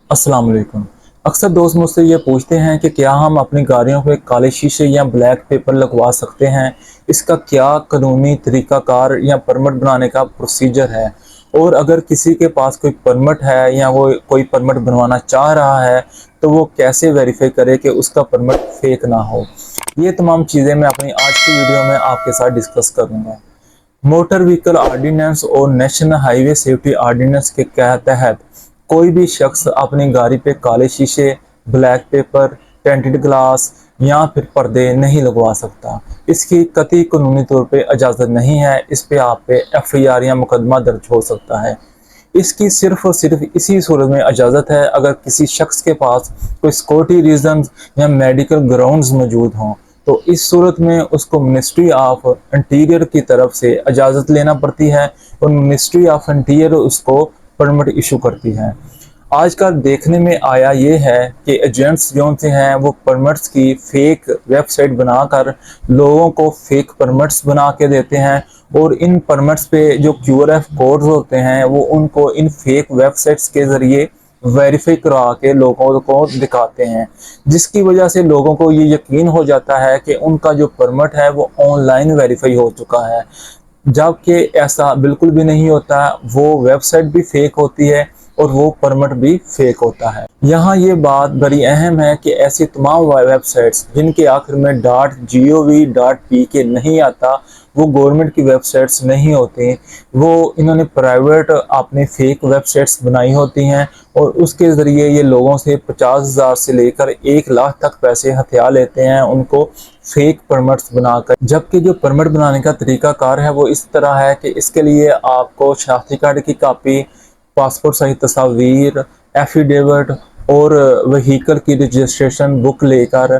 अस्सलाम वालेकुम। अक्सर दोस्त मुझसे ये पूछते हैं कि क्या हम अपनी गाड़ियों पे काले शीशे या ब्लैक पेपर लगवा सकते हैं? इसका क्या कानूनी तरीक़ाकार या परमिट बनाने का प्रोसीजर है? और अगर किसी के पास कोई परमिट है या वो कोई परमिट बनवाना चाह रहा है, तो वो कैसे वेरीफ़ाई करे कि उसका परमिट फ़ेक ना हो? ये तमाम चीज़ें मैं अपनी आज की वीडियो में आपके साथ डिस्कस करूँगा। मोटर व्हीकल ऑर्डिनेंस और नेशनल हाईवे सेफ्टी ऑर्डिनेंस के तहत कोई भी शख्स अपनी गाड़ी पे काले शीशे, ब्लैक पेपर, टेंटेड ग्लास या फिर पर्दे नहीं लगवा सकता। इसकी कतई कानूनी तौर पे इजाज़त नहीं है। इस पे आप पे एफआईआर या मुकदमा दर्ज हो सकता है। इसकी सिर्फ और सिर्फ इसी सूरत में इजाज़त है अगर किसी शख्स के पास कोई सिक्योरिटी रीजंस या मेडिकल ग्राउंड्स मौजूद हों। तो इस सूरत में उसको मिनिस्ट्री ऑफ इंटीरियर की तरफ से इजाज़त लेना पड़ती है और मिनिस्ट्री ऑफ इंटीरियर उसको परमिट इशू करती है। आजकल देखने में आया ये है कि एजेंट्स जो से हैं वो परमिट्स की फेक वेबसाइट बनाकर लोगों को फेक परमिट्स बना के देते हैं और इन परमिट्स पे जो क्यूआरएफ कोड्स होते हैं वो उनको इन फेक वेबसाइट्स के ज़रिए वेरीफाई करवा के लोगों को दिखाते हैं, जिसकी वजह से लोगों को ये यकीन हो जाता है कि उनका जो परमिट है वो ऑनलाइन वेरीफाई हो चुका है, जबकि ऐसा बिल्कुल भी नहीं होता। वो वेबसाइट भी फेक होती है और वो परमिट भी फेक होता है। यहाँ ये बात बड़ी अहम है कि ऐसी तमाम वेबसाइट्स जिनके आखिर में .gov.pk नहीं आता, वो गवर्नमेंट की वेबसाइट्स नहीं होती। वो इन्होंने प्राइवेट अपने फेक वेबसाइट्स बनाई होती हैं और उसके ज़रिए ये लोगों से 50,000 से लेकर 1 लाख तक पैसे हथिया लेते हैं उनको फेक परमिट्स बनाकर। जबकि जो परमिट बनाने का तरीकाकार है वो इस तरह है कि इसके लिए आपको शनाख्ती कार्ड की कापी, पासपोर्ट साइज तस्वीर, एफिडेविट और व्हीकल की रजिस्ट्रेशन बुक लेकर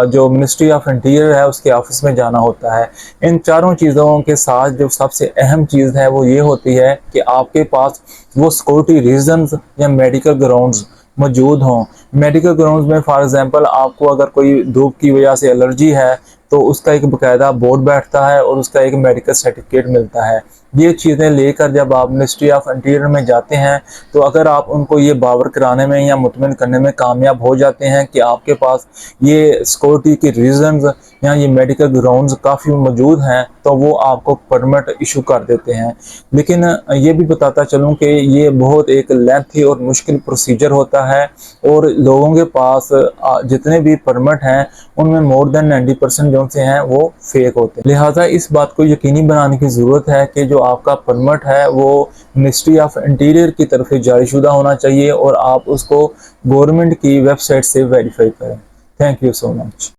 जो मिनिस्ट्री ऑफ इंटीरियर है उसके ऑफिस में जाना होता है। इन चारों चीज़ों के साथ जो सबसे अहम चीज़ है वो ये होती है कि आपके पास वो सिक्योरिटी रीजंस या मेडिकल ग्राउंड्स मौजूद हों। मेडिकल ग्राउंड्स में फॉर एग्जांपल आपको अगर कोई धूप की वजह से एलर्जी है तो उसका एक बाकायदा बोर्ड बैठता है और उसका एक मेडिकल सर्टिफिकेट मिलता है। ये चीज़ें लेकर जब आप मिनिस्ट्री ऑफ इंटीरियर में जाते हैं तो अगर आप उनको ये बावर कराने में या मुतमिन करने में कामयाब हो जाते हैं कि आपके पास ये सिक्योरिटी के रीजंस या ये मेडिकल ग्राउंड्स काफ़ी मौजूद हैं, तो वो आपको परमिट इशू कर देते हैं। लेकिन ये भी बताता चलूँ कि ये बहुत एक लेंथी और मुश्किल प्रोसीजर होता है और लोगों के पास जितने भी परमिट हैं उनमें मोर देन 90% जो से हैं वो फेक होते हैं। लिहाजा इस बात को यकीनी बनाने की ज़रूरत है कि जो आपका परमिट है वो मिनिस्ट्री ऑफ इंटीरियर की तरफ से जारीशुदा होना चाहिए और आप उसको गवर्नमेंट की वेबसाइट से वेरीफाई करें। Thank you so much.